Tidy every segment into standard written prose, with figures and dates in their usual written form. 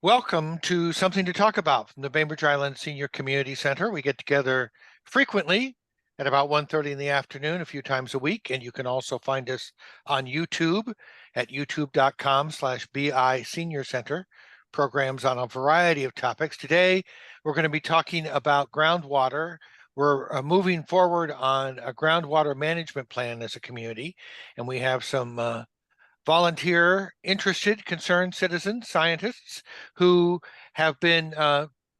Welcome to Something to Talk About from the Bainbridge Island Senior Community Center. We get together frequently at about 1:30 in the afternoon, a few times a week, and you can also find us on YouTube at youtube.com/BI Senior Center, programs on a variety of topics. Today, we're going to be talking about groundwater. We're moving forward on a groundwater management plan as a community, and we have some volunteer, interested, concerned citizens, scientists who have been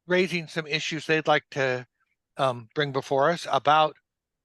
raising some issues they'd like to bring before us about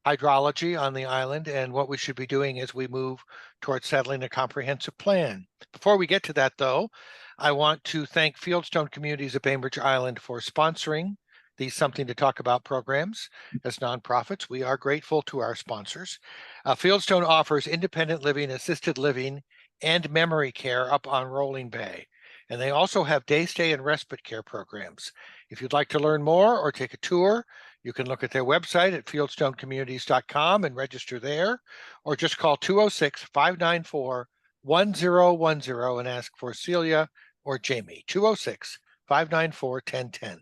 hydrology on the island and what we should be doing as we move towards settling a comprehensive plan. Before we get to that, though, I want to thank Fieldstone Communities at Bainbridge Island for sponsoring these Something to Talk About programs as nonprofits. We are grateful to our sponsors. Fieldstone offers independent living, assisted living, and memory care up on Rolling Bay. And they also have day stay and respite care programs. If you'd like to learn more or take a tour, you can look at their website at fieldstonecommunities.com and register there, or just call 206-594-1010 and ask for Celia or Jamie, 206-594-1010.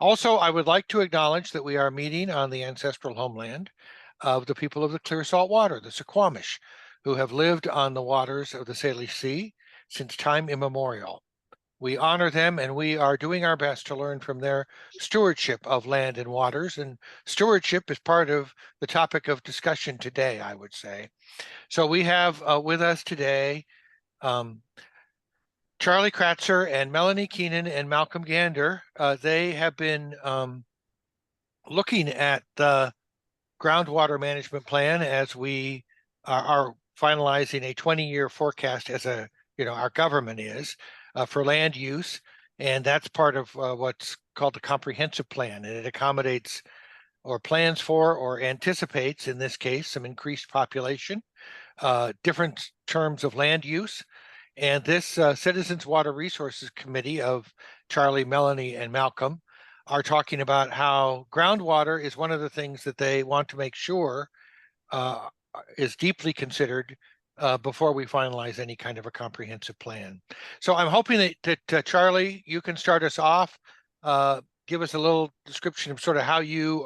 Also, I would like to acknowledge that we are meeting on the ancestral homeland of the people of the clear salt water, the Suquamish, who have lived on the waters of the Salish Sea since time immemorial. We honor them, and we are doing our best to learn from their stewardship of land and waters. And stewardship is part of the topic of discussion today, I would say. So we have with us today Charlie Kratzer and Melanie Keenan and Malcolm Gander. They have been looking at the groundwater management plan as we are finalizing a 20-year forecast as our government is for land use. And that's part of what's called the comprehensive plan. And it accommodates or plans for or anticipates, in this case, some increased population, different terms of land use. And this Citizens Water Resources Committee of Charlie, Melanie, and Malcolm are talking about how groundwater is one of the things that they want to make sure is deeply considered before we finalize any kind of a comprehensive plan. So I'm hoping that Charlie, you can start us off, give us a little description of sort of how you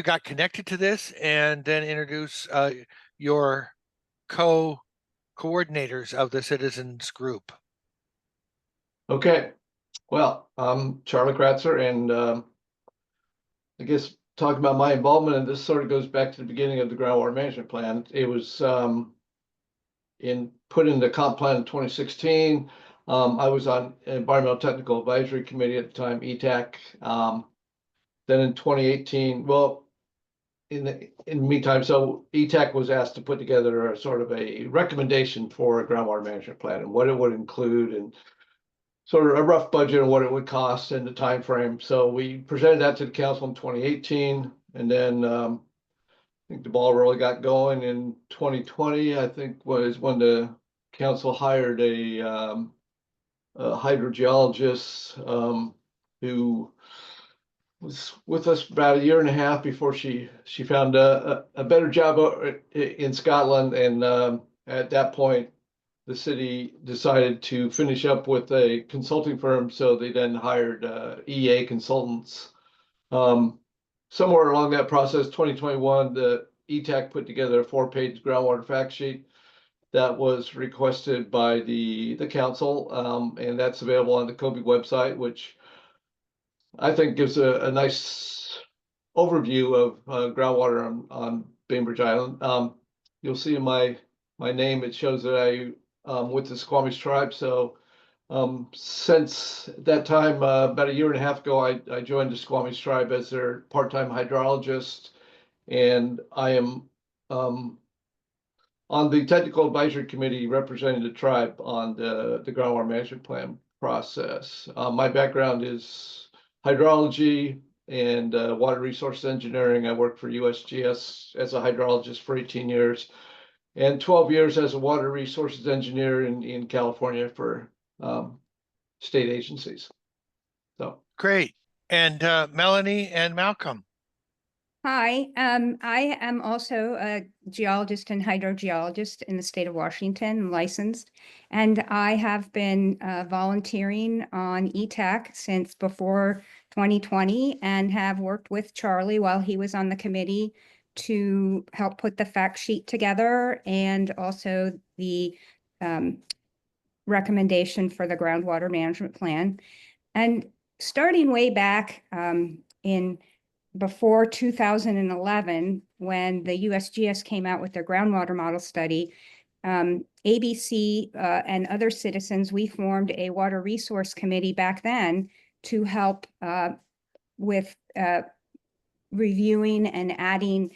got connected to this, and then introduce your coordinators of the citizens group. Okay, well, I'm Charlie Kratzer, and I guess talking about my involvement in this sort of goes back to the beginning of the groundwater management plan. It was put in the comp plan in 2016. I was on Environmental Technical Advisory Committee at the time, ETAC. Then in 2018, well, in the meantime, so ETAC was asked to put together a sort of a recommendation for a groundwater management plan and what it would include, and sort of a rough budget of what it would cost and the time frame. So we presented that to the council in 2018, and then I think the ball really got going in 2020. I think was when the council hired a hydrogeologist who was with us about a year and a half before she found a better job in Scotland, and at that point the city decided to finish up with a consulting firm, so they then hired EA consultants. Somewhere along that process, 2021, the ETAC put together a 4-page groundwater fact sheet that was requested by the council, and that's available on the COBE website, which I think gives a nice overview of groundwater on Bainbridge Island. You'll see in my name, it shows that I with the Suquamish tribe. So since that time, about a year and a half ago, I joined the Suquamish tribe as their part-time hydrologist, and I am on the technical advisory committee representing the tribe on the groundwater management plan process. My background is hydrology and water resource engineering. I worked for USGS as a hydrologist for 18 years. And 12 years as a water resources engineer in California for state agencies. So Great. And Melanie and Malcolm. Hi, I am also a geologist and hydrogeologist in the state of Washington, licensed, and I have been volunteering on ETAC since before 2020 and have worked with Charlie while he was on the committee to help put the fact sheet together and also the um, recommendation for the groundwater management plan. And starting way back in before 2011, when the USGS came out with their groundwater model study, ABC and other citizens, we formed a water resource committee back then to help with reviewing and adding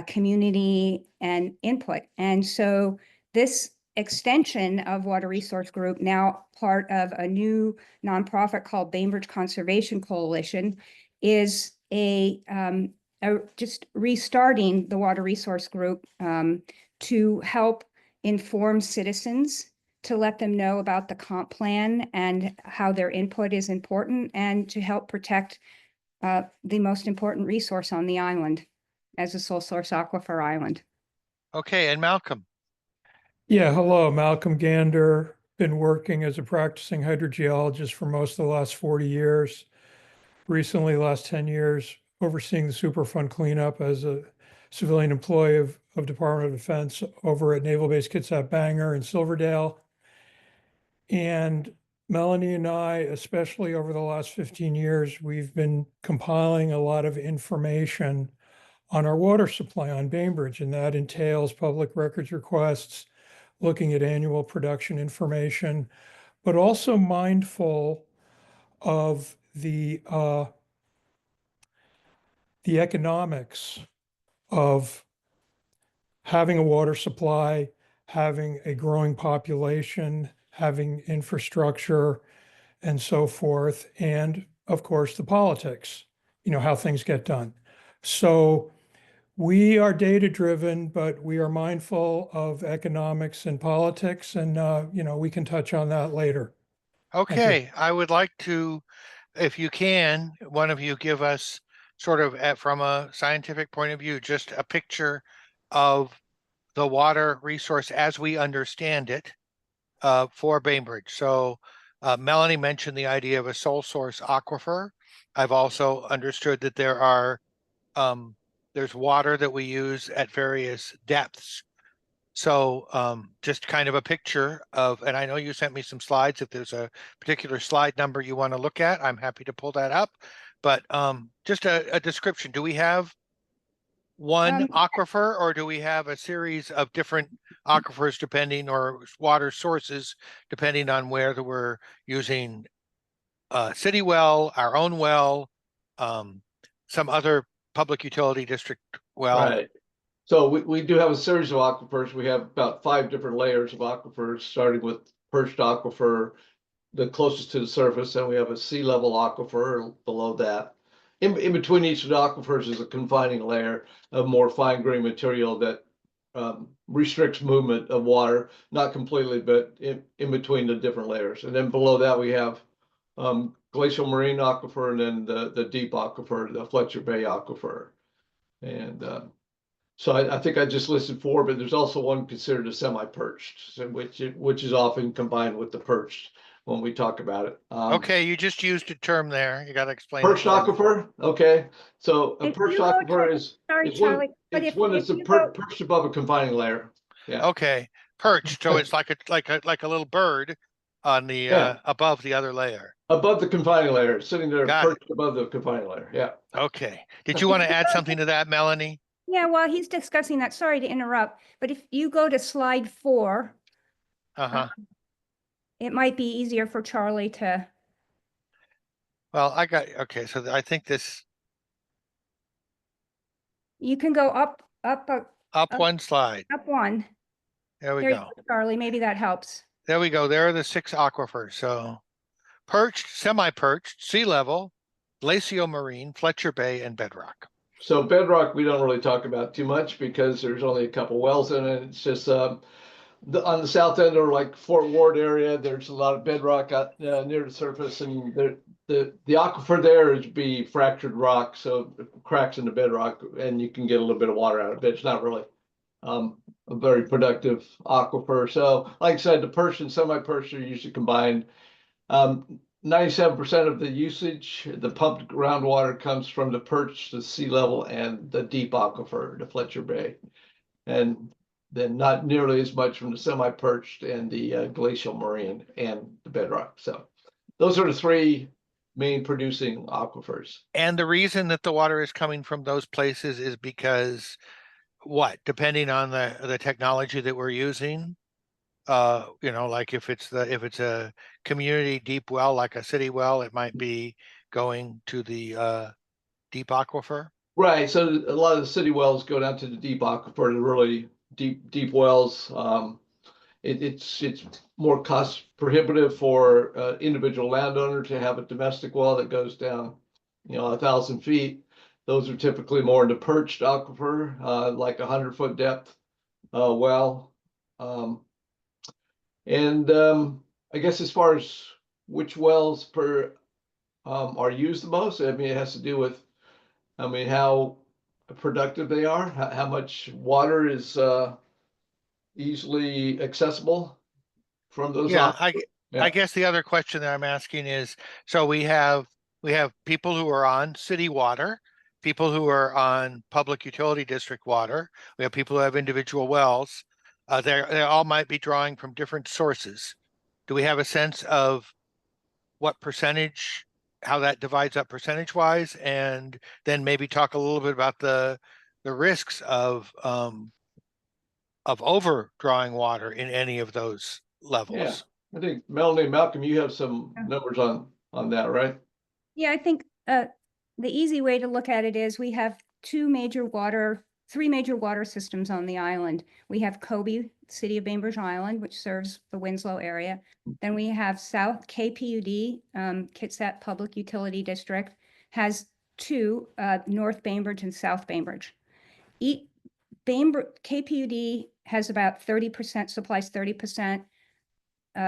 community and input. And so this extension of Water Resource Group, now part of a new nonprofit called Bainbridge Conservation Coalition, is just restarting the Water Resource Group to help inform citizens, to let them know about the comp plan and how their input is important, and to help protect the most important resource on the island as a sole source aquifer island. Okay, and Malcolm. Yeah, hello, Malcolm Gander. Been working as a practicing hydrogeologist for most of the last 40 years. Recently, last 10 years, overseeing the Superfund cleanup as a civilian employee of Department of Defense over at Naval Base Kitsap Bangor in Silverdale. And Melanie and I, especially over the last 15 years, we've been compiling a lot of information on our water supply on Bainbridge, and that entails public records requests, looking at annual production information, but also mindful of the economics of having a water supply, having a growing population, having infrastructure, and so forth, and of course the politics, how things get done. So we are data driven, but we are mindful of economics and politics, and we can touch on that later. Thank you. Okay, I would like to, if you can, one of you give us sort of from a scientific point of view, just a picture of the water resource as we understand it for Bainbridge. So Melanie mentioned the idea of a sole source aquifer. I've also understood that there's water that we use at various depths. So just kind of a picture of, and I know you sent me some slides. If there's a particular slide number you want to look at, I'm happy to pull that up. But just a description. Do we have one aquifer, or do we have a series of different aquifers depending, or water sources depending on whether we're using city well, our own well, some other public utility district well? Right. So we do have a series of aquifers. We have about 5 different layers of aquifers, starting with perched aquifer, the closest to the surface, and we have a sea level aquifer below that. In between each of the aquifers is a confining layer of more fine grained material that restricts movement of water, not completely, but in between the different layers. And then below that we have glacial marine aquifer, and then the deep aquifer, the Fletcher Bay aquifer. And so I think I just listed 4, but there's also one considered a semi-perched, which is often combined with the perched when we talk about it. Okay, you just used a term there. You got to explain Perched it. aquifer. Okay, so a If perched you go aquifer to, is sorry, one. Charlie, but It's if one that's you go, perched above a confining layer. Yeah. Okay, perched. So it's like a little bird on the Yeah. above the other layer. Above the confining layer, sitting there Got it. perched above the confining layer. Yeah. Okay. Did you want to add something to that, Melanie? yeah, while he's discussing that, sorry to interrupt, but if you go to slide 4, Uh-huh. it might be easier for Charlie to, Well, okay, so I think this you can go up, up one slide. up one. There we There you go. go, Charlie, maybe that helps. There we go. There are the 6 aquifers. So perched, semi-perched, sea level, glacial marine, Fletcher Bay, and bedrock. So bedrock we don't really talk about too much because there's only a couple wells in it. It's just on the south end, or like Fort Ward area, there's a lot of bedrock out near the surface, and the aquifer there is be fractured rock, so cracks in the bedrock, and you can get a little bit of water out of it. It's not really a very productive aquifer. So, like I said, the perched and semi-perched are usually combined. 97% of the usage, the pumped groundwater, comes from the perched, the sea level, and the deep aquifer, the Fletcher Bay, and then not nearly as much from the semi-perched and the glacial marine and the bedrock. So those are the three main producing aquifers. And the reason that the water is coming from those places is because what, depending on the technology that we're using, like if it's a community deep well, like a city well, it might be going to the deep aquifer. Right. So a lot of the city wells go down to the deep aquifer, the really deep wells. It's more cost prohibitive for individual landowner to have a domestic well that goes down, 1,000 feet. Those are typically more in the perched aquifer, like 100-foot depth well. I guess as far as which wells are used the most, I mean, it has to do with, how productive they are, how much water is easily accessible from those. Yeah, Yeah. I guess the other question that I'm asking is, so we have people who are on city water, people who are on public utility district water. We have people who have individual wells. They all might be drawing from different sources. Do we have a sense of what percentage, how that divides up percentage wise, and then maybe talk a little bit about the risks of overdrawing water in any of those Yeah, levels? I think Melanie and Malcolm, you have some numbers on that, right? Yeah, I think the easy way to look at it is we have three major water systems on the island. We have Kobe, city of Bainbridge Island, which serves the Winslow area. Then we have South KPUD, Kitsap Public Utility District, has two, North Bainbridge and South Bainbridge. KPUD has about 30%, supplies 30%.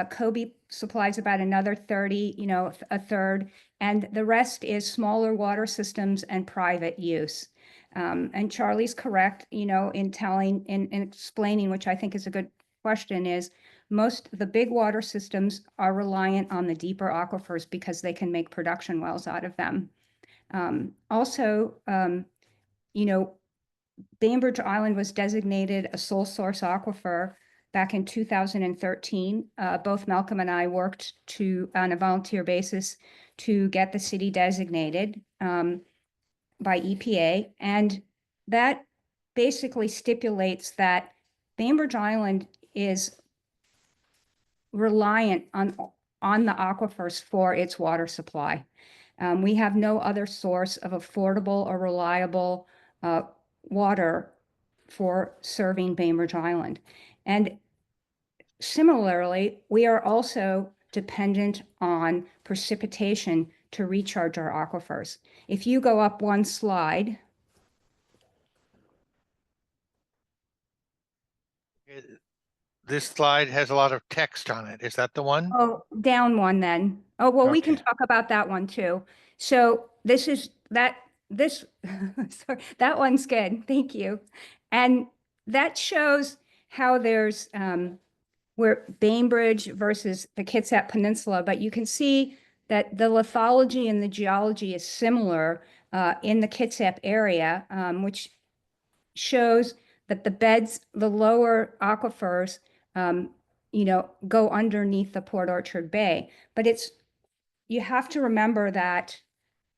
Kobe supplies about another 30, a third, and the rest is smaller water systems and private use. And Charlie's correct, in explaining, which I think is a good question, is most of the big water systems are reliant on the deeper aquifers because they can make production wells out of them. Also, Bainbridge Island was designated a sole source aquifer back in 2013. Both Malcolm and I worked on a volunteer basis to get the city designated by EPA. And that basically stipulates that Bainbridge Island is reliant on the aquifers for its water supply. We have no other source of affordable or reliable water for serving Bainbridge Island. And similarly, we are also dependent on precipitation to recharge our aquifers. If you go up one slide. This slide has a lot of text on it. Is that the one? Oh, down one then. Oh, well, we can Okay. talk about that one too. So sorry, that one's good. Thank you. And that shows how there's where Bainbridge versus the Kitsap Peninsula, but you can see that the lithology and the geology is similar in the Kitsap area, which shows that the lower aquifers, go underneath the Port Orchard Bay. But you have to remember that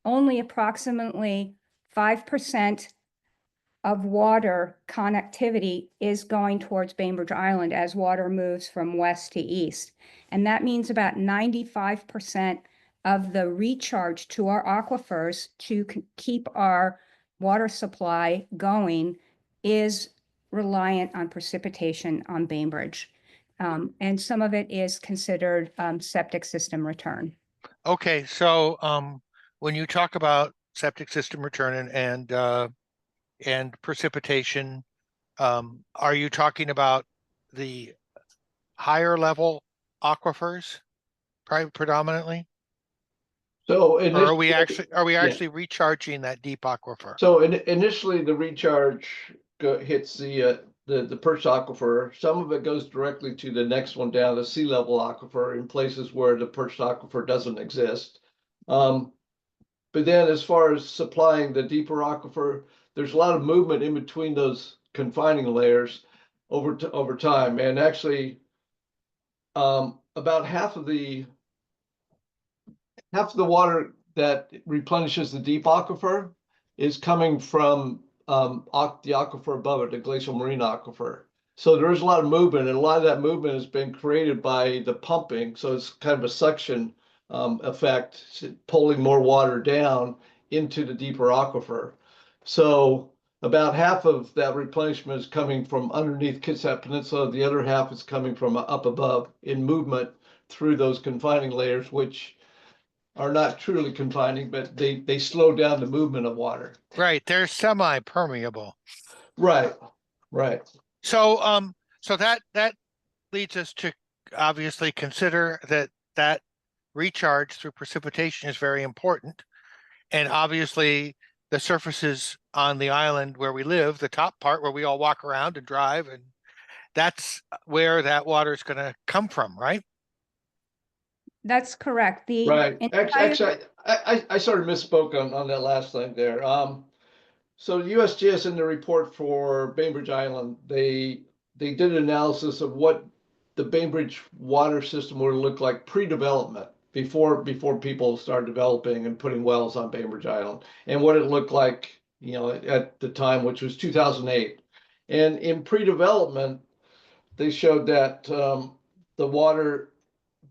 only approximately 5% of water connectivity is going towards Bainbridge Island as water moves from west to east. And that means about 95% of the recharge to our aquifers to keep our water supply going is reliant on precipitation on Bainbridge. And some of it is considered septic system return. Okay, so when you talk about septic system return and precipitation, are you talking about the higher level aquifers predominantly? So Or are we yeah. actually recharging that deep aquifer? So initially, the recharge hits the perch aquifer. Some of it goes directly to the next one down, the sea level aquifer, in places where the perch aquifer doesn't exist. But then, as far as supplying the deeper aquifer, there's a lot of movement in between those confining layers over time, and actually, about half of the water that replenishes the deep aquifer is coming from the aquifer above it, the glacial marine aquifer. So there is a lot of movement, and a lot of that movement has been created by the pumping. So it's kind of a suction effect, pulling more water down into the deeper aquifer. So about half of that replenishment is coming from underneath Kitsap Peninsula. The other half is coming from up above in movement through those confining layers, which are not truly confining, but they slow down the movement of water. Right, they're semi-permeable. Right, right. So so that leads us to obviously consider that recharge through precipitation is very important. And obviously the surfaces on the island where we live, the top part where we all walk around and drive, and that's where that water is going to come from, right? That's correct. The Right. entire, Actually, I sort of misspoke on that last thing there. So USGS in the report for Bainbridge Island, they did an analysis of what the Bainbridge water system would look like pre-development, before people started developing and putting wells on Bainbridge Island, and what it looked like, at the time, which was 2008. And in pre-development, they showed that the water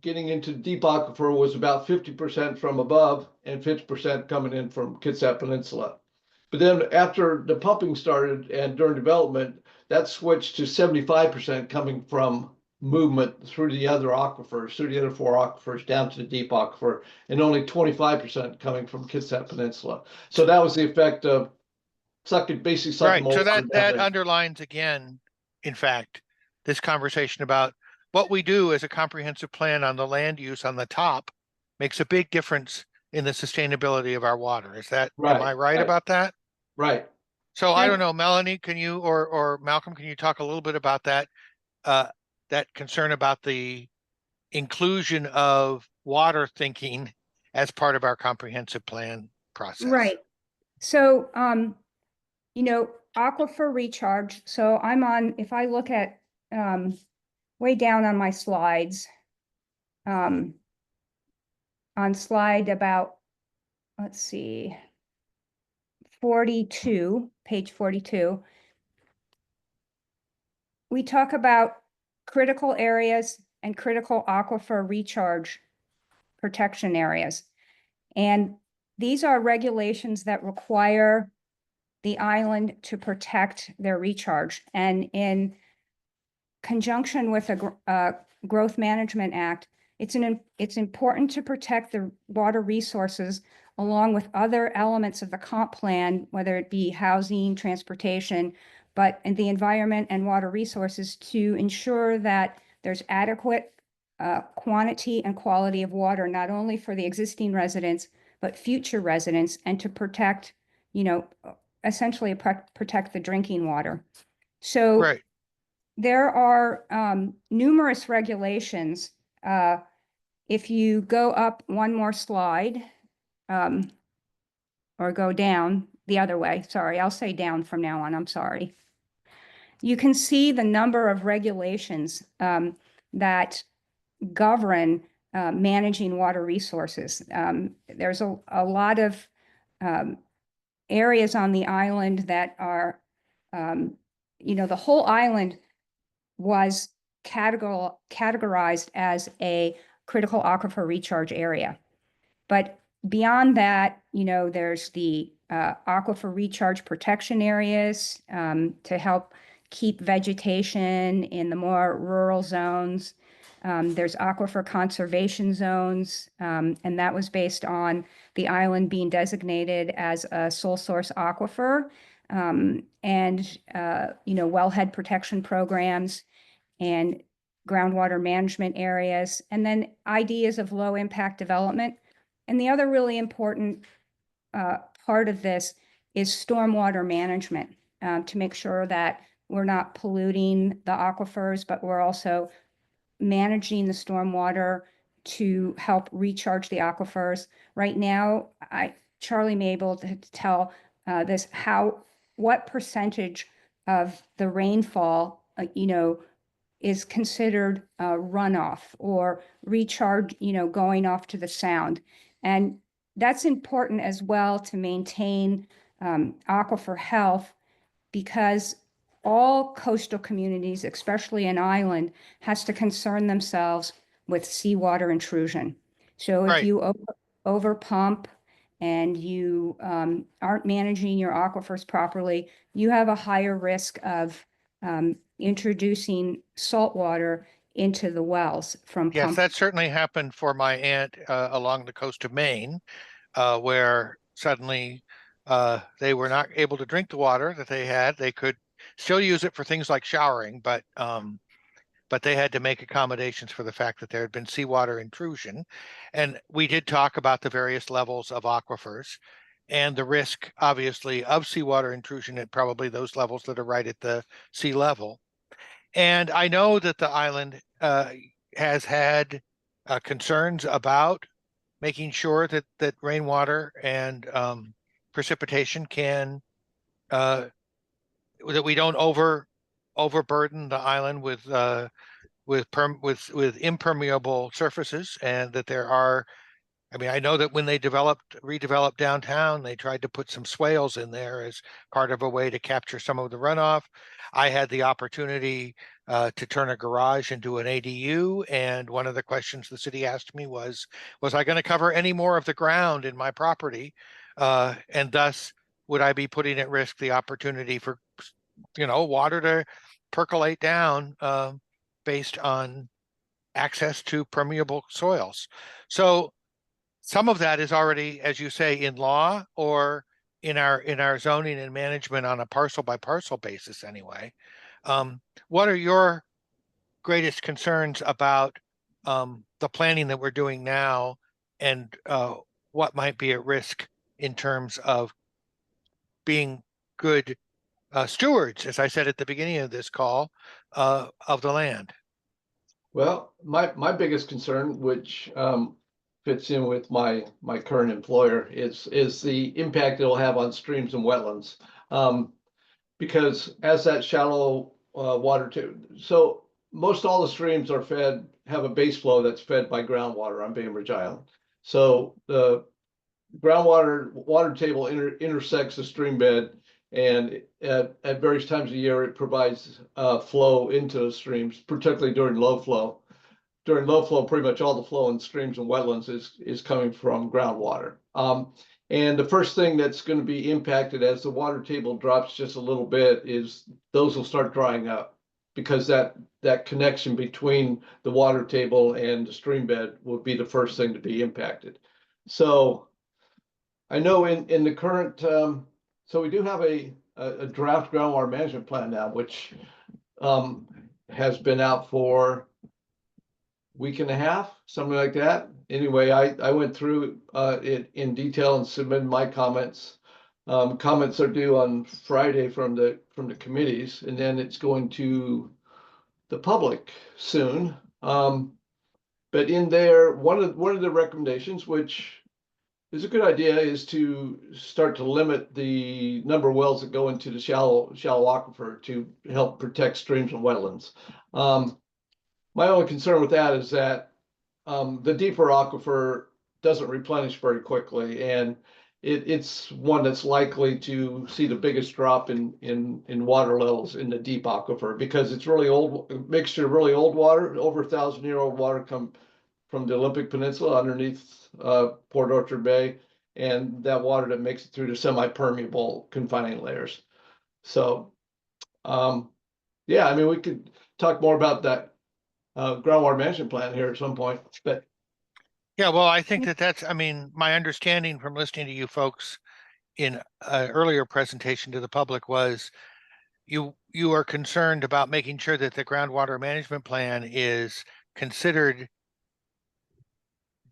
getting into deep aquifer was about 50% from above and 50% coming in from Kitsap Peninsula. But then after the pumping started and during development, that switched to 75% coming from movement through the other aquifers, through the other four aquifers down to the deep aquifer, and only 25% coming from Kitsap Peninsula. So that was the effect of basically sucking Right. more So water that down that there. underlines again, in fact, this conversation about what we do as a comprehensive plan on the land use on the top makes a big difference in the sustainability of our water. Am I right about that? Right. So I don't that, know, Melanie, can you or Malcolm, can you talk a little bit about that concern about the inclusion of water thinking as part of our comprehensive plan process? right. So, aquifer recharge. So if I look at way down on my slides, on slide about, let's see, 42, page 42, we talk about critical areas and critical aquifer recharge protection areas. And these are regulations that require the island to protect their recharge. And in conjunction with a Growth Management Act, it's important to protect the water resources along with other elements of the comp plan, whether it be housing, transportation, and the environment and water resources, to ensure that there's adequate quantity and quality of water, not only for the existing residents, but future residents, and to protect, essentially protect the drinking water. So Right. there are numerous regulations. If you go up one more slide, or go down the other way, sorry, I'll say down from now on, I'm sorry. You can see the number of regulations that govern managing water resources. There's a lot of areas on the island that are, the whole island was categorized as a critical aquifer recharge area. But beyond that, there's the aquifer recharge protection areas to help keep vegetation in the more rural zones. There's aquifer conservation zones, and that was based on the island being designated as a sole source aquifer, and wellhead protection programs and groundwater management areas, and then ideas of low impact development And the other really important part of this is stormwater management, to make sure that we're not polluting the aquifers, but we're also managing the stormwater to help recharge the aquifers. Right now, Charlie may be able to tell this, what percentage of the rainfall, is considered runoff or recharge, going off to the sound. And that's important as well to maintain aquifer health, because all coastal communities, especially an island, has to concern themselves with seawater intrusion. So if Right. you over pump and you aren't managing your aquifers properly, you have a higher risk of introducing salt water into the wells from Yes, pump. that certainly happened for my aunt along the coast of Maine, where suddenly they were not able to drink the water that they had. They could still use it for things like showering, but they had to make accommodations for the fact that there had been seawater intrusion. And we did talk about the various levels of aquifers and the risk, obviously, of seawater intrusion at probably those levels that are right at the sea level. And I know that the island has had concerns about making sure that rainwater and precipitation can that we don't overburden the island with impermeable surfaces, and that there are. I mean, I know that when they redeveloped downtown, they tried to put some swales in there as part of a way to capture some of the runoff. I had the opportunity to turn a garage into an ADU, and one of the questions the city asked me was I going to cover any more of the ground in my property, and thus would I be putting at risk the opportunity for, water to percolate down based on access to permeable soils. So some of that is already, as you say, in law or in our zoning and management on a parcel by parcel basis anyway. What are your greatest concerns about the planning that we're doing now, and what might be at risk in terms of being good stewards, as I said at the beginning of this call, of the land? Well, my biggest concern, which fits in with my current employer, is the impact it'll have on streams and wetlands. Because as that shallow water so most all the streams have a base flow that's fed by groundwater on Bainbridge Island. So the groundwater water table intersects the stream bed, and at various times of year it provides flow into the streams, particularly during low flow. During low flow, pretty much all the flow in streams and wetlands is coming from groundwater. And the first thing that's going to be impacted as the water table drops just a little bit is those will start drying up, because that connection between the water table and the stream bed will be the first thing to be impacted. So I know in the current, so we do have a draft groundwater management plan now, which has been out for week and a half, something like that. Anyway, I went through it in detail and submitted my comments. Comments are due on Friday from the committees, and then it's going to the public soon. But in there, one of the recommendations, which is a good idea, is to start to limit the number of wells that go into the shallow aquifer to help protect streams and wetlands. My only concern with that is that the deeper aquifer doesn't replenish very quickly, and it's one that's likely to see the biggest drop in water levels in the deep aquifer, because it's really old, a mixture of really old water, over 1,000-year-old water come from the Olympic Peninsula underneath Port Orchard Bay, and that water that makes it through the semi-permeable confining layers. So, yeah, I mean, we could talk more about that groundwater management plan here at some point, but Yeah, well, I think that's, I mean, my understanding from listening to you folks in an earlier presentation to the public was you are concerned about making sure that the groundwater management plan is considered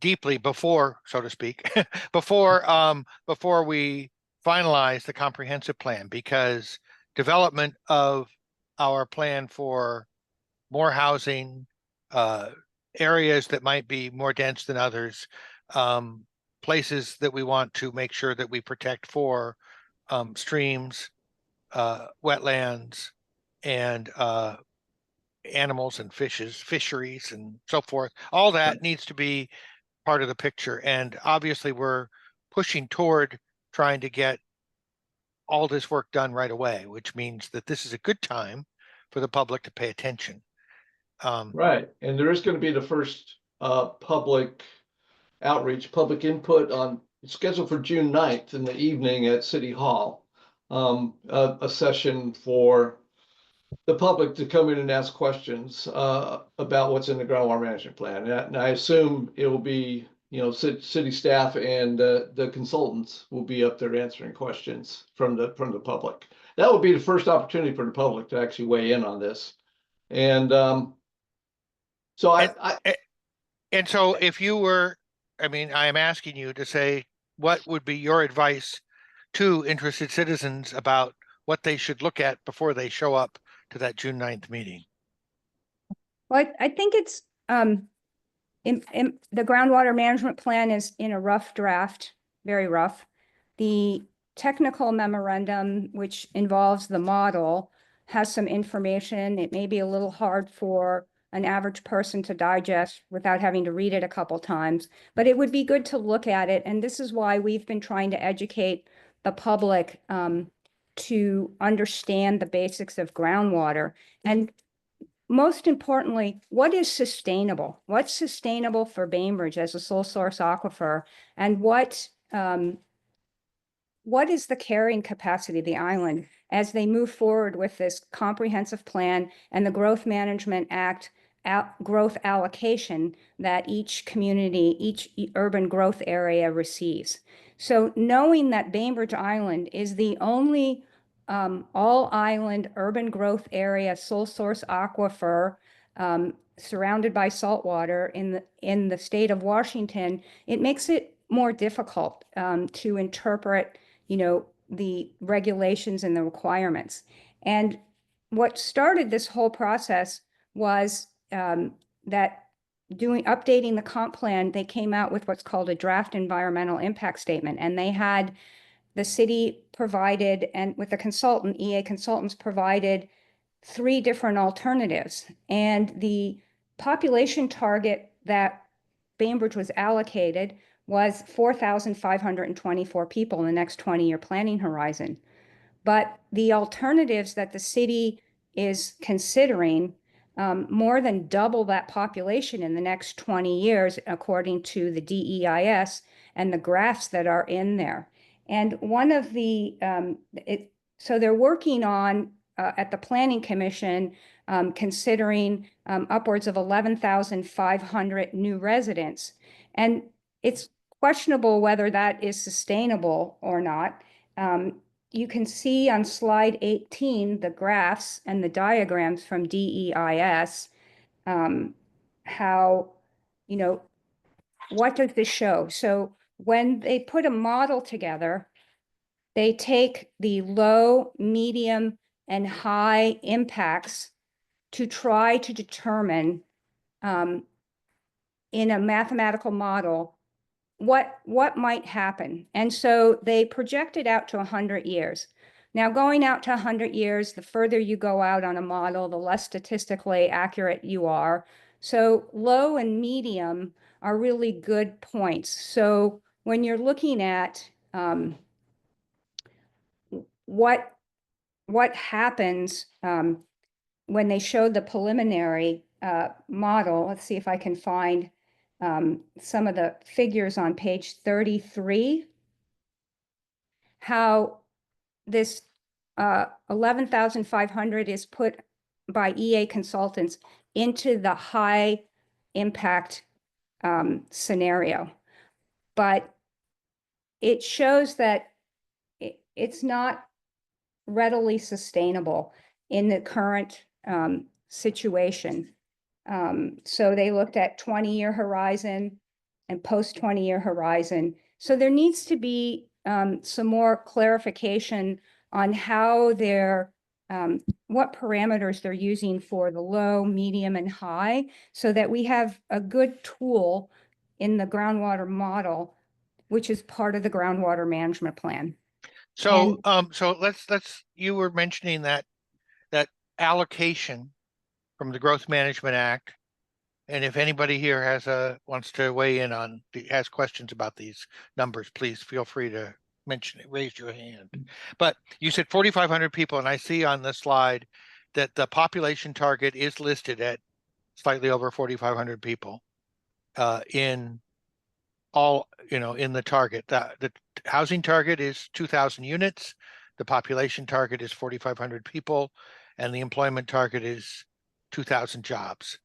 deeply before, so to speak, before we finalize the comprehensive plan, because development of our plan for more housing, areas that might be more dense than others, places that we want to make sure that we protect for streams, wetlands, and animals and fisheries and so forth. All that needs to be part of the picture. And obviously we're pushing toward trying to get all this work done right away, which means that this is a good time for the public to pay attention. Right, and there is going to be the first public outreach, public input on, it's scheduled for June 9th in the evening at City Hall. A session for the public to come in and ask questions about what's in the groundwater management plan. And I assume it will be, you know, city staff and the consultants will be up there answering questions from the public. That would be the first opportunity for the public to actually weigh in on this. And so and so if you were, I mean, I am asking you to say, what would be your advice to interested citizens about what they should look at before they show up to that June 9th meeting? Well, I think it's, in the groundwater management plan is in a rough draft, very rough. The technical memorandum, which involves the model, has some information. It may be a little hard for an average person to digest without having to read it a couple times, but it would be good to look at it. And this is why we've been trying to educate the public to understand the basics of groundwater. And most importantly, what is sustainable? What's sustainable for Bainbridge as a sole source aquifer? And what is the carrying capacity of the island as they move forward with this comprehensive plan and the Growth Management Act growth allocation that each community, each urban growth area receives? So knowing that Bainbridge Island is the only all island urban growth area sole source aquifer surrounded by saltwater in the state of Washington, it makes it more difficult to interpret, you know, the regulations and the requirements. And what started this whole process was that updating the comp plan, they came out with what's called a draft environmental impact statement, and they had the city provided, and with the consultant, EA Consultants provided 3 different alternatives. And the population target that Bainbridge was allocated was 4,524 people in the next 20-year planning horizon. But the alternatives that the city is considering more than double that population in the next 20 years, according to the DEIS and the graphs that are in there. And one of the, so they're working on, at the Planning Commission, considering upwards of 11,500 new residents. And it's questionable whether that is sustainable or not. You can see on slide 18, the graphs and the diagrams from DEIS, how, you know, what does this show? So when they put a model together, they take the low, medium, and high impacts to try to determine in a mathematical model what might happen. And so they projected out to 100 years. Now, going out to 100 years, the further you go out on a model, the less statistically accurate you are. So low and medium are really good points. So when you're looking at what happens when they showed the preliminary model, let's see if I can find some of the figures on page 33, how this 11,500 is put by EA Consultants into the high impact scenario. But it shows that it's not readily sustainable in the current situation. So they looked at 20-year horizon, and post 20-year horizon. So there needs to be some more clarification on how they're, what parameters they're using for the low, medium, and high, so that we have a good tool in the groundwater model, which is part of the groundwater management plan. So, so let's, you were mentioning that allocation from the Growth Management Act. And if anybody here wants to weigh in on, has questions about these numbers, please feel free to mention it, raise your hand. But you said 4,500 people, and I see on the slide that the population target is listed at slightly over 4,500 people in all, in the target. The housing target is 2,000 units. The population target is 4,500 people, and the employment target is 2,000 jobs.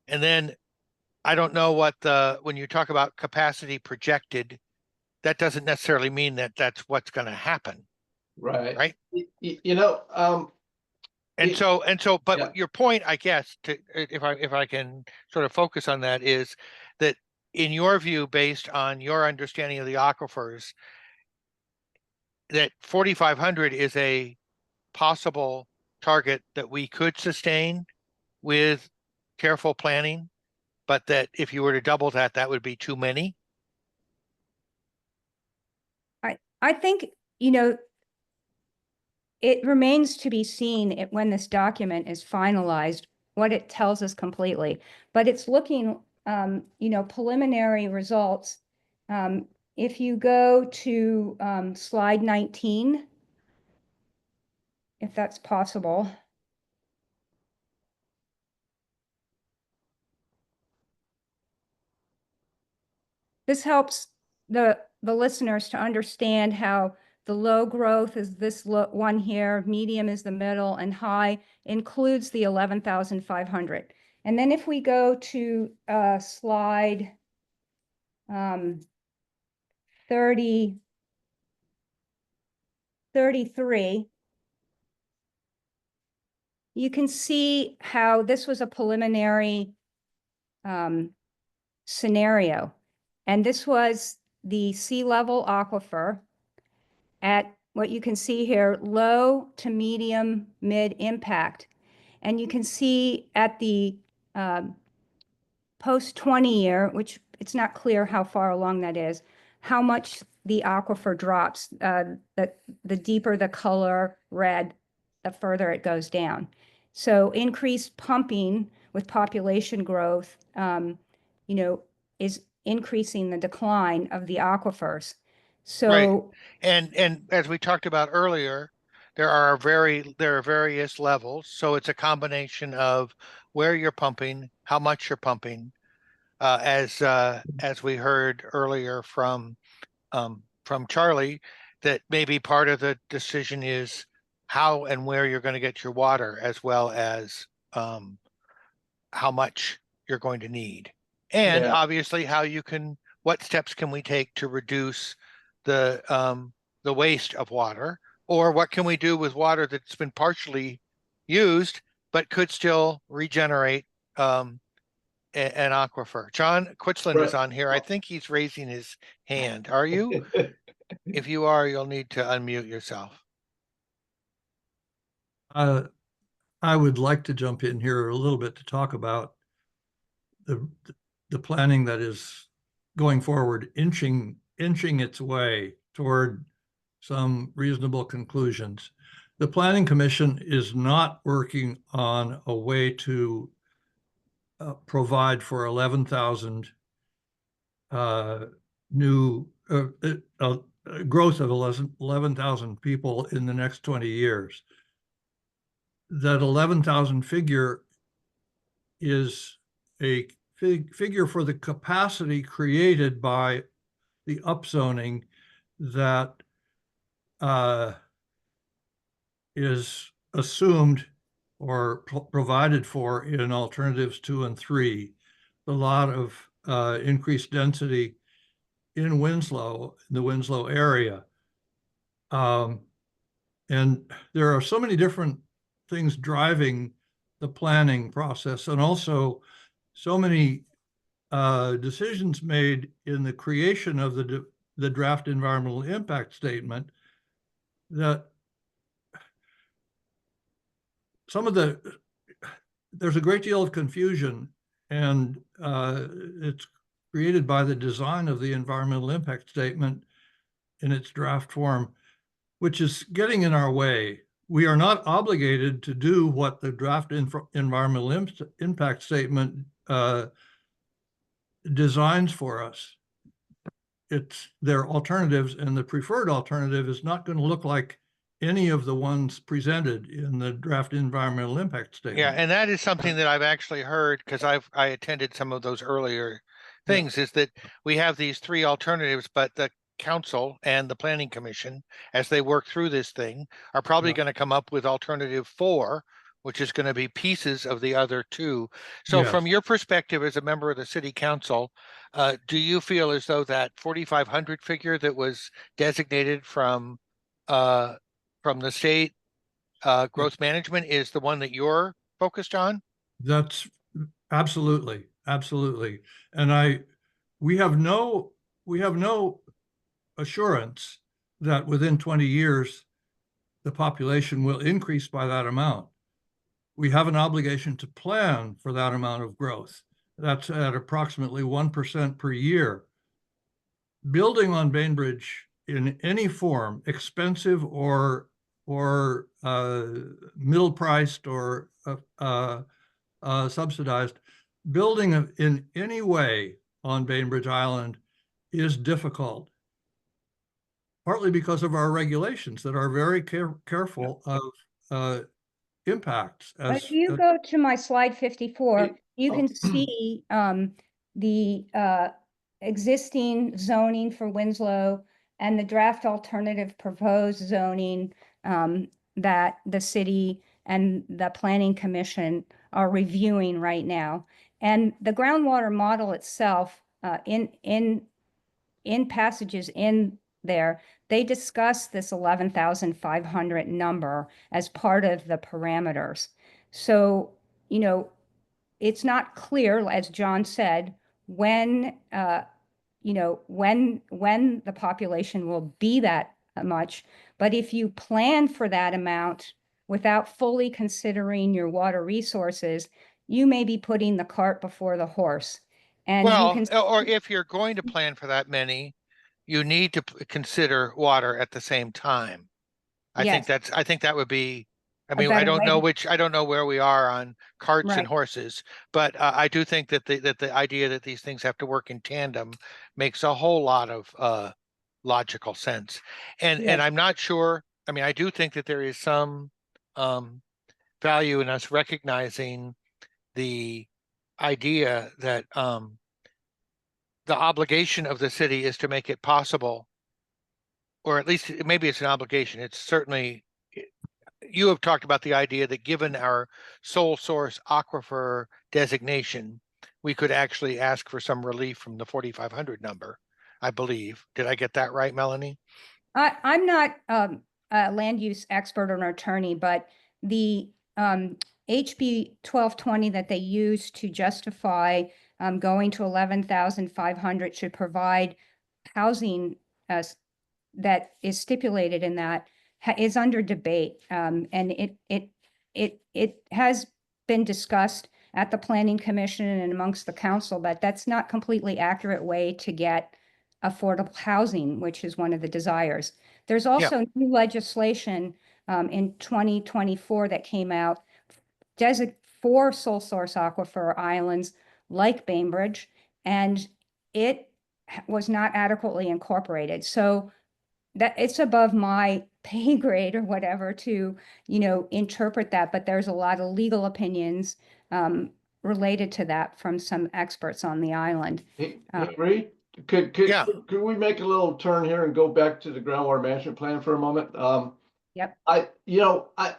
And then I don't know what when you talk about capacity projected, that doesn't necessarily mean that that's what's going to happen. Right. Right. And but yeah. your point, I guess, if I can sort of focus on that, is that in your view, based on your understanding of the aquifers, that 4,500 is a possible target that we could sustain with careful planning, but that if you were to double that, that would be too many. I think, it remains to be seen when this document is finalized, what it tells us completely. But it's looking, preliminary results. If you go to slide 19, if that's possible. This helps the listeners to understand how the low growth is this one here, medium is the middle, and high includes the 11,500. And then if we go to slide 33, you can see how this was a preliminary scenario. And this was the sea level aquifer at what you can see here, low to medium, mid impact. And you can see at the post 20 year, which it's not clear how far along that is, how much the aquifer drops. The deeper the color red, the further it goes down. So increased pumping with population growth, is increasing the decline of the aquifers. So, right. And as we talked about earlier, there are various levels. So it's a combination of where you're pumping, how much you're pumping, as we heard earlier from Charlie, that maybe part of the decision is how and where you're going to get your water, as well as how much you're going to need. And obviously what steps can we take to reduce the waste of water, or what can we do with water that's been partially used but could still regenerate an aquifer. John Quitzland is on here. I think he's raising his hand. Are you? If you are, you'll need to unmute yourself. I would like to jump in here a little bit to talk about the planning that is going forward, inching its way toward some reasonable conclusions. The Planning Commission is not working on a way to provide for 11,000 new growth of 11,000 people in the next 20 years. That 11,000 figure is a figure for the capacity created by the upzoning that is assumed or provided for in alternatives 2 and 3. A lot of increased density in the Winslow area. And there are so many different things driving the planning process, and also so many decisions made in the creation of the draft environmental impact statement that there's a great deal of confusion, and it's created by the design of the environmental impact statement in its draft form, which is getting in our way. We are not obligated to do what the draft environmental impact statement designs for us. It's their alternatives, and the preferred alternative is not going to look like any of the ones presented in the draft environmental impact statement. Yeah, and that is something that I've actually heard, because I attended some of those earlier Yeah. things, is that we have these three alternatives, but the council and the planning commission, as they work through this thing, are probably Yeah. going to come up with alternative 4, which is going to be pieces of the other 2. So Yes. from your perspective as a member of the city council, do you feel as though that 4,500 figure that was designated from the state growth management is the one that you're focused on? That's absolutely, absolutely. And we have no assurance that within 20 years, the population will increase by that amount. We have an obligation to plan for that amount of growth. That's at approximately 1% per year. Building on Bainbridge in any form, expensive or middle priced or subsidized, building in any way on Bainbridge Island is difficult, partly because of our regulations that are very careful of impacts. If you go to my slide 54, you can see the existing zoning for Winslow and the draft alternative proposed zoning that the city and the planning commission are reviewing right now. And the groundwater model itself, in passages in there, they discuss this 11,500 number as part of the parameters. So, it's not clear, as John said, when the population will be that much. But if you plan for that amount without fully considering your water resources, you may be putting the cart before the horse. And you Well, can, or if you're going to plan for that many, you need to consider water at the same time. I think yes, that would be, I a mean, I better don't way. know where we are on carts and Right. horses, but I do think that the idea that these things have to work in tandem makes a whole lot of logical sense. And Yes. I'm not sure, I mean, I do think that there is some value in us recognizing the idea that the obligation of the city is to make it possible, or at least maybe it's an obligation. It's certainly, you have talked about the idea that given our sole source aquifer designation, we could actually ask for some relief from the 4,500 number, I believe. Did I get that right, Melanie? I'm not a land use expert or an attorney, but the HB 1220 that they use to justify going to 11,500 should provide housing that is stipulated in that is under debate. And it has been discussed at the Planning Commission and amongst the council, but that's not completely accurate way to get affordable housing, which is one of the desires. There's also new legislation in 2024 that came out for sole source aquifer islands like Bainbridge, and it was not adequately incorporated. So that it's above my pay grade or whatever to, interpret that, but there's a lot of legal opinions related to that from some experts on the island. Hey, Reed, could we make a little turn here and go back to the groundwater management plan for a moment? Yep. I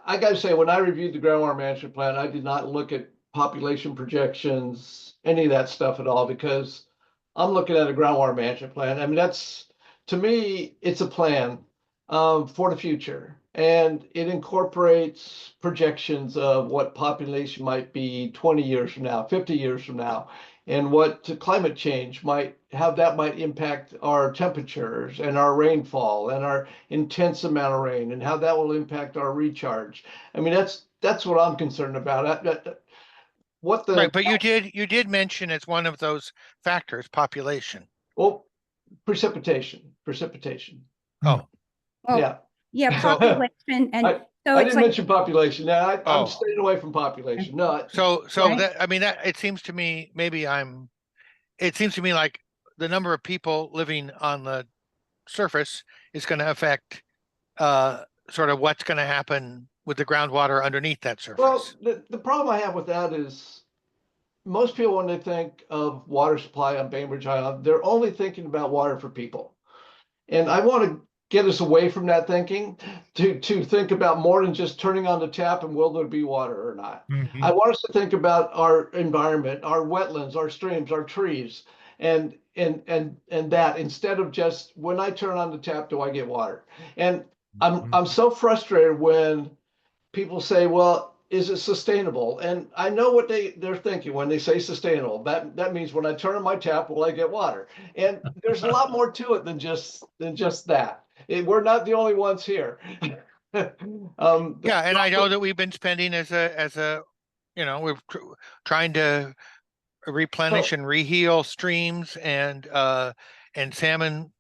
gotta say, when I reviewed the groundwater management plan, I did not look at population projections, any of that stuff at all, because I'm looking at a groundwater management plan. I mean, to me, it's a plan for the future, and it incorporates projections of what population might be 20 years from now, 50 years from now. and what climate change might, how that might impact our temperatures and our rainfall and our intense amount of rain, and how that will impact our recharge. I mean, that's what I'm concerned about. What Right, the, but you did mention as one of those factors, population. well, precipitation. Oh, Well, Yeah. yeah, So- population, and I so it's didn't like, mention population. No, I'm Oh. staying away from population. No, so Right. that, I mean, that, it seems to me, it seems to me like the number of people living on the surface is going to affect sort of what's going to happen with the groundwater underneath that well, surface. the problem I have with that is most people, when they think of water supply on Bainbridge Island, they're only thinking about water for people. And I want to get us away from that thinking to think about more than just turning on the tap and will there be water or not. I want us to think about our environment, our wetlands, our streams, our trees, and that, instead of just when I turn on the tap, do I get water? And I'm so frustrated when people say, well, is it sustainable? And I know what they're thinking when they say sustainable. That means when I turn on my tap, will I get water? And there's a lot more to it than just that. We're not the only ones here. Yeah, and I know that we've been spending as a, you know, trying to replenish and reheal streams and salmon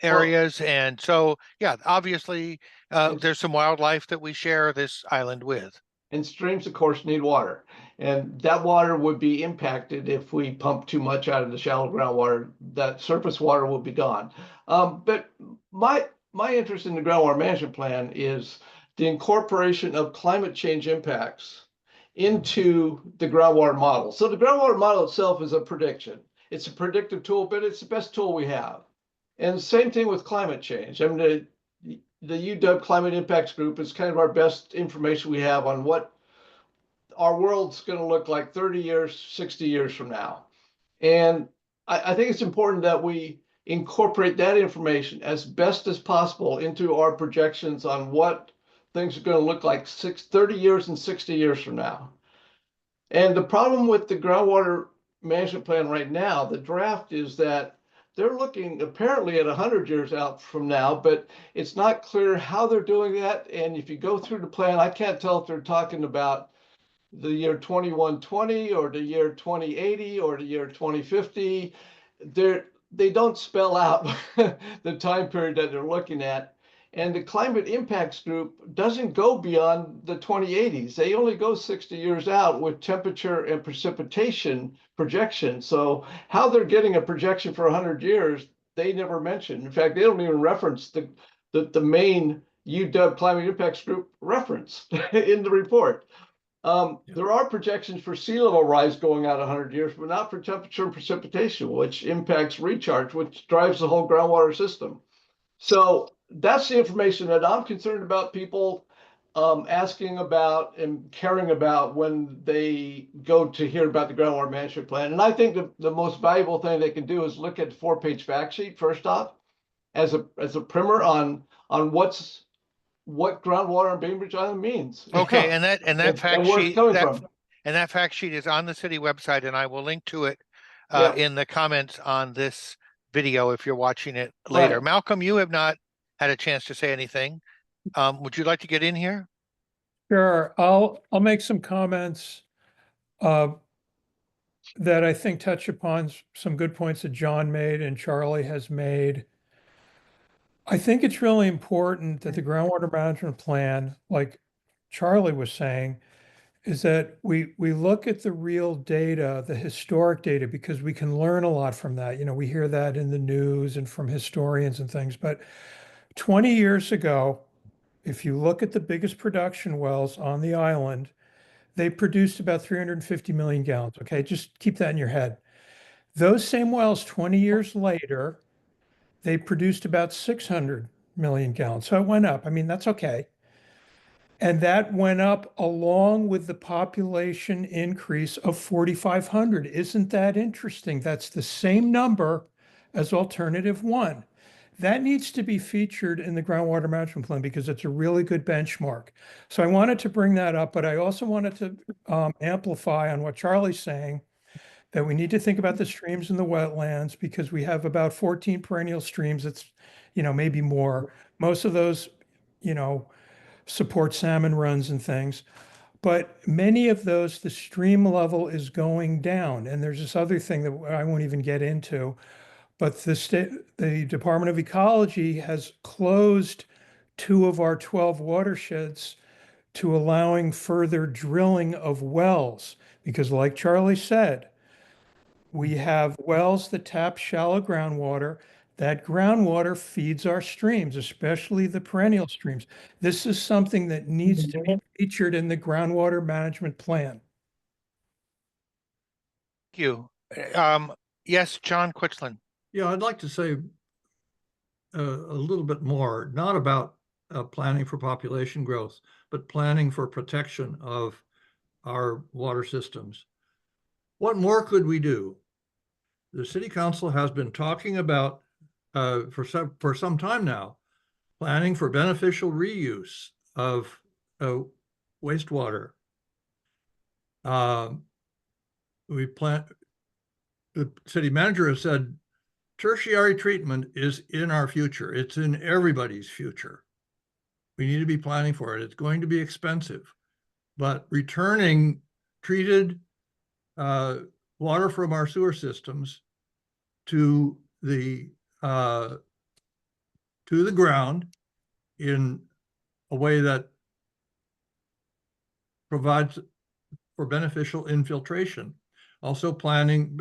areas, and so yeah, obviously there's some wildlife that we share this island with. And streams, of course, need water. And that water would be impacted if we pump too much out of the shallow groundwater. That surface water will be gone. But my interest in the groundwater management plan is the incorporation of climate change impacts into the groundwater model. So the groundwater model itself is a prediction. It's a predictive tool, but it's the best tool we have. And same thing with climate change. I mean, the UW Climate Impacts Group is kind of our best information we have on what our world's going to look like 30 years, 60 years from now. And I think it's important that we incorporate that information as best as possible into our projections on what things are going to look like 30 years and 60 years from now. And the problem with the groundwater management plan right now, the draft, is that they're looking apparently at 100 years out from now, but it's not clear how they're doing that. And if you go through the plan, I can't tell if they're talking about the year 2120 or the year 2080 or the year 2050. They don't spell out the time period that they're looking at. And the Climate Impacts Group doesn't go beyond the 2080s. They only go 60 years out with temperature and precipitation projections. So how they're getting a projection for 100 years, they never mention. In fact, they don't even reference the main UW Climate Impacts Group reference in the report. There are projections for sea level rise going out 100 years, but not for temperature and precipitation, which impacts recharge, which drives the whole groundwater system. So that's the information that I'm concerned about people asking about and caring about when they go to hear about the groundwater management plan. And I think the most valuable thing they can do is look at the 4-page fact sheet first off, as a primer on what groundwater on Bainbridge Island means. Okay, and that fact where it's sheet coming from. and that fact sheet is on the city website, and I will link to it Yeah. in the comments on this video if you're watching it later. Right. Malcolm, you have not had a chance to say anything. Would you like to get in here? Sure, I'll make some comments that I think touch upon some good points that John made and Charlie has made. I think it's really important that the groundwater management plan, like Charlie was saying, is that we look at the real data, the historic data, because we can learn a lot from that. You know, we hear that in the news and from historians and things. But 20 years ago, if you look at the biggest production wells on the island, they produced about 350 million gallons. Okay, just keep that in your head. Those same wells 20 years later, they produced about 600 million gallons. So it went up. I mean, that's okay. And that went up along with the population increase of 4,500. Isn't that interesting? That's the same number as alternative one. That needs to be featured in the groundwater management plan because it's a really good benchmark. So I wanted to bring that up, but I also wanted to amplify on what Charlie's saying that we need to think about the streams and the wetlands because we have about 14 perennial streams. It's, maybe more. Most of those, support salmon runs and things. But many of those, the stream level is going down. And there's this other thing that I won't even get into. But the Department of Ecology has closed 2 of our 12 watersheds to allowing further drilling of wells. Because like Charlie said, we have wells that tap shallow groundwater. That groundwater feeds our streams, especially the perennial streams. This is something that needs to be featured in the groundwater management plan. Thank you. Yes, John Quitchland. Yeah, I'd like to say a little bit more, not about planning for population growth, but planning for protection of our water systems. What more could we do? The city council has been talking about for some time now, planning for beneficial reuse of wastewater. The city manager has said tertiary treatment is in our future. It's in everybody's future. We need to be planning for it. It's going to be expensive, but returning treated water from our sewer systems to the ground in a way that provides for beneficial infiltration. Also planning,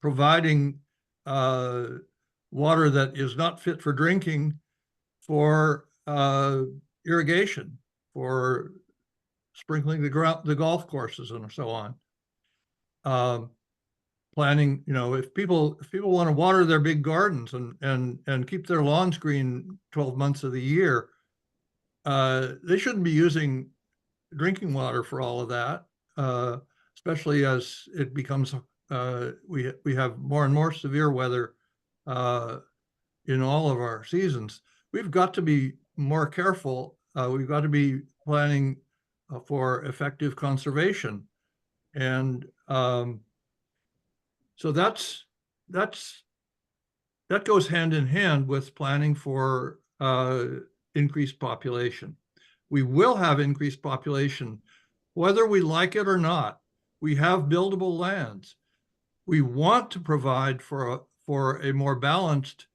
providing water that is not fit for drinking for irrigation, for sprinkling the golf courses and so on. Planning, if people want to water their big gardens and keep their lawns green 12 months of the year, they shouldn't be using drinking water for all of that, especially as it becomes we have more and more severe weather in all of our seasons. We've got to be more careful. We've got to be planning for effective conservation, and so that goes hand in hand with planning for increased population. We will have increased population, whether we like it or not. We have buildable lands. We want to provide for a more balanced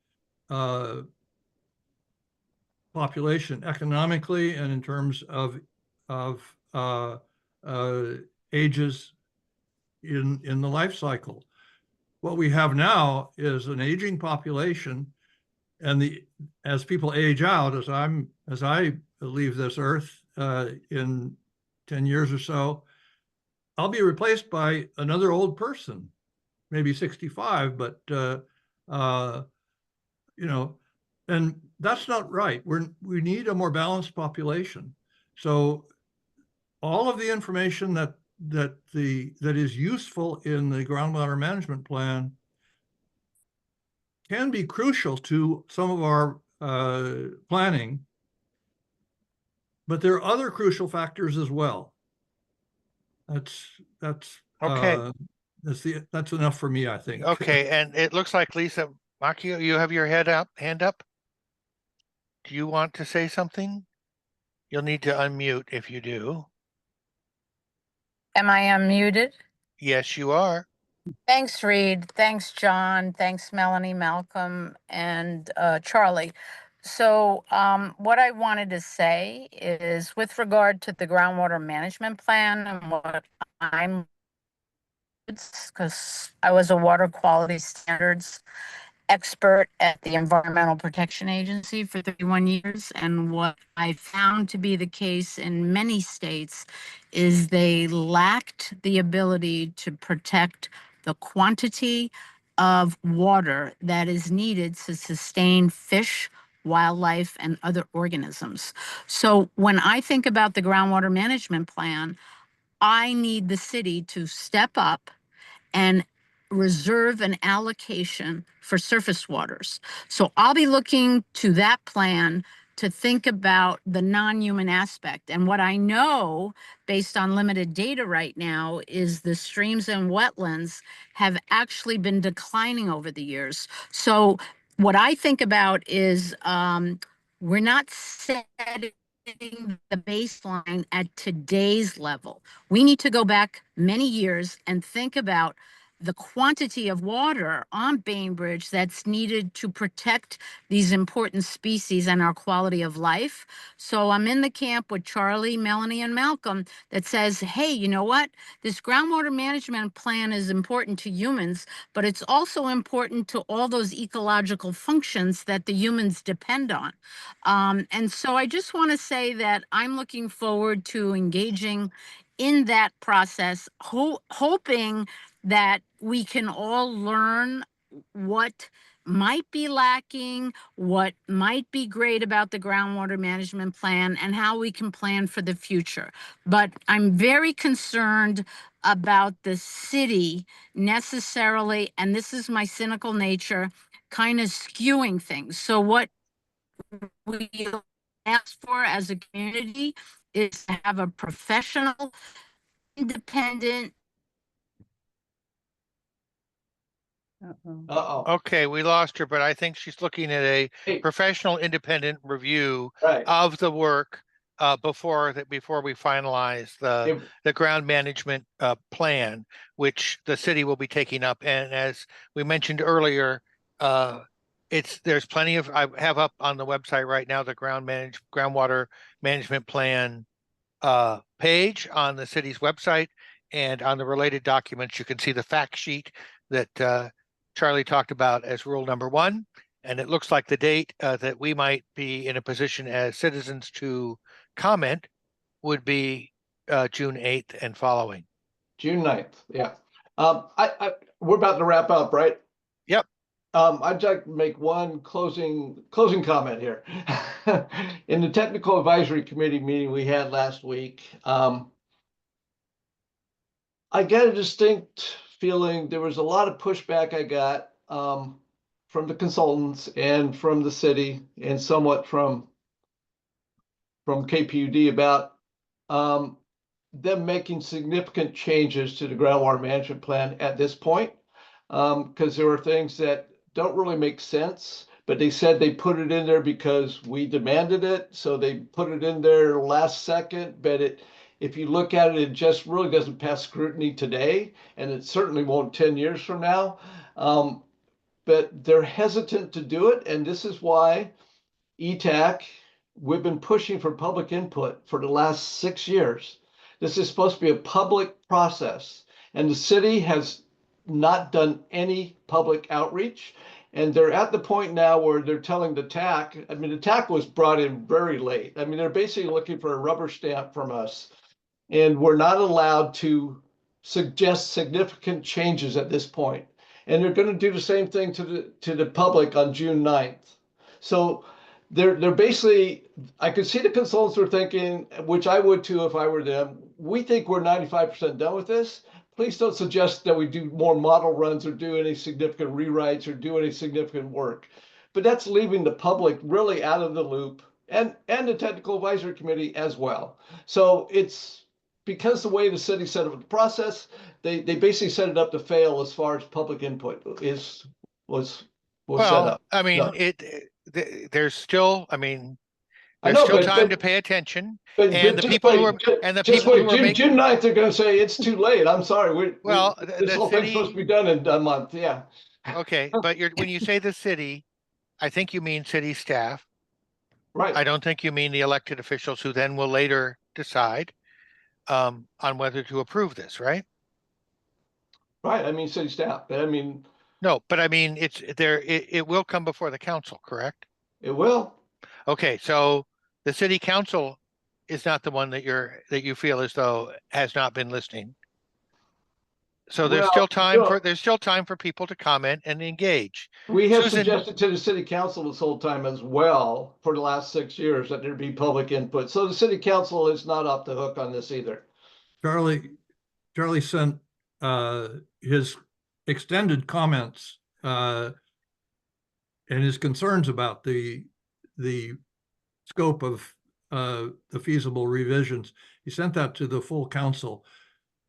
population economically and in terms of ages in the life cycle. What we have now is an aging population, and as people age out, as I leave this earth in 10 years or so, I'll be replaced by another old person, maybe 65, but and that's not right. We need a more balanced population. So all of the information that is useful in the groundwater management plan can be crucial to some of our planning, but there are other crucial factors as well. That's Okay. That's enough for me, I think. Okay, and it looks like Lisa Macchio, you have your hand up. Do you want to say something? You'll need to unmute if you do. Am I unmuted? Yes, you are. Thanks, Reed. Thanks, John. Thanks, Melanie, Malcolm, and Charlie. So what I wanted to say is with regard to the groundwater management plan and what because I was a water quality standards expert at the Environmental Protection Agency for 31 years. And what I found to be the case in many states is they lacked the ability to protect the quantity of water that is needed to sustain fish, wildlife, and other organisms. So when I think about the groundwater management plan, I need the city to step up and reserve an allocation for surface waters. So I'll be looking to that plan to think about the non-human aspect. And what I know, based on limited data right now, is the streams and wetlands have actually been declining over the years. So what I think about is we're not setting the baseline at today's level. We need to go back many years and think about the quantity of water on Bainbridge that's needed to protect these important species and our quality of life. So I'm in the camp with Charlie, Melanie, and Malcolm that says, hey, you know what? This groundwater management plan is important to humans, but it's also important to all those ecological functions that the humans depend on. And so I just want to say that I'm looking forward to engaging in that process, hoping that we can all learn what might be lacking, what might be great about the groundwater management plan, and how we can plan for the future. But I'm very concerned about the city necessarily, and this is my cynical nature, kind of skewing things. So what we ask for as a community is to have a professional, independent. Uh-oh. Uh-oh. Okay, we lost her, but I think she's looking at a Hey, professional independent review right. of the work before we finalize If- the ground management plan, which the city will be taking up. And as we mentioned earlier, there's plenty of, I have up on the website right now the groundwater management plan page on the city's website, and on the related documents you can see the fact sheet that Charlie talked about as rule number 1. And it looks like the date that we might be in a position as citizens to comment would be June 8th and following. June 9th, yeah. We're about to wrap up, right? Yep. I'd like to make one closing comment here. In the technical advisory committee meeting we had last week, I get a distinct feeling there was a lot of pushback I got from the consultants and from the city and somewhat from KPUD about them making significant changes to the groundwater management plan at this point, because there were things that don't really make sense, but they said they put it in there because we demanded it. So they put it in there last second, but if you look at it, it just really doesn't pass scrutiny today, and it certainly won't 10 years from now. But they're hesitant to do it, and this is why ETAC, we've been pushing for public input for the last 6 years. This is supposed to be a public process, and the city has not done any public outreach. And they're at the point now where they're telling the TAC, I mean, the TAC was brought in very late. I mean, they're basically looking for a rubber stamp from us. And we're not allowed to suggest significant changes at this point. And they're going to do the same thing to the public on June 9th. So they're basically, I could see the consultants were thinking, which I would too if I were them, we think we're 95% done with this. Please don't suggest that we do more model runs or do any significant rewrites or do any significant work. But that's leaving the public really out of the loop, and the technical advisory committee as well. So it's because the way the city set up the process, they basically set it up to fail as far as public input was set up. I mean, there's still, I mean, there's know, still but- time to but- pay attention. But And the just people who wait, are- and the just people who wait, are making- June 9th, they're going to say it's too late. I'm sorry. Well, this the whole thing's supposed to city, be done in a month. Yeah. okay, but when you say the city, I think you mean city staff. Right. I don't think you mean the elected officials who then will later decide on whether to approve this, right? Right. I mean, city staff, but I mean, No, but I mean, it will come before the council, correct? it will. Okay, so the city council is not the one that you feel as though has not been listening. So there's Well, still time no. there's still time for people to comment and engage. We have Susan- suggested to the city council this whole time as well for the last 6 years that there be public input. So the city council is not off the hook on this either. Charlie sent his extended comments and his concerns about the scope of the feasible revisions. He sent that to the full council.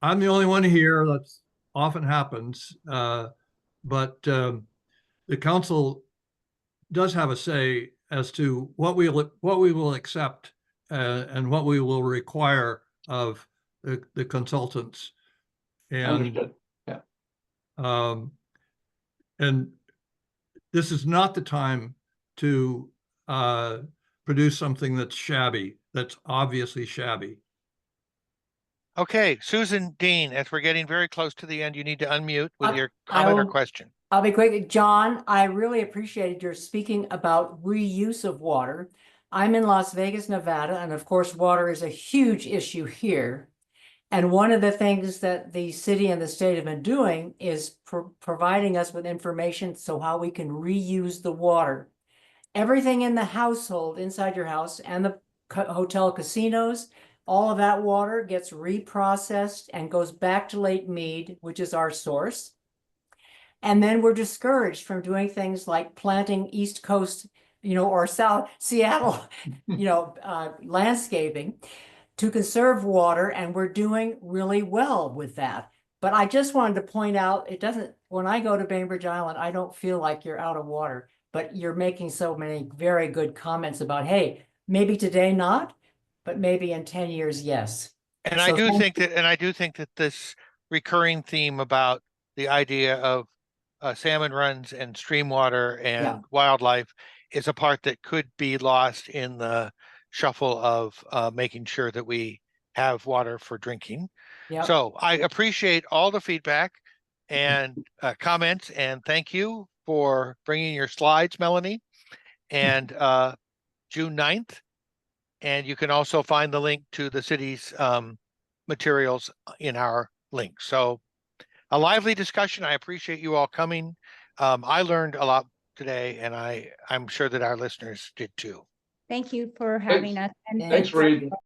I'm the only one here. That's often happens. But the council does have a say as to what we will accept and what we will require of the consultants. And Understood. and this is not the time to produce something that's shabby, that's obviously shabby. Okay, Susan Dean, as we're getting very close to the end, you need to unmute with I- your I comment or will- question. I'll be quick. John, I really appreciated your speaking about reuse of water. I'm in Las Vegas, Nevada, and of course, water is a huge issue here. And one of the things that the city and the state have been doing is providing us with information so how we can reuse the water. Everything in the household, inside your house, and the hotel casinos, all of that water gets reprocessed and goes back to Lake Mead, which is our source. And then we're discouraged from doing things like planting East Coast, or South Seattle, landscaping to conserve water. And we're doing really well with that. But I just wanted to point out, when I go to Bainbridge Island, I don't feel like you're out of water, but you're making so many very good comments about, hey, maybe today not, but maybe in 10 years, yes. And I do think that this recurring theme about the idea of salmon runs and stream water and wildlife is a part that could be lost in the shuffle of making sure that we have water for drinking. Yep. So I appreciate all the feedback and comments, and thank you for bringing your slides, Melanie. And June 9th. And you can also find the link to the city's materials in our link. So a lively discussion. I appreciate you all coming. I learned a lot today, and I'm sure that our listeners did too. Thank you for having us. And Thanks, Reed.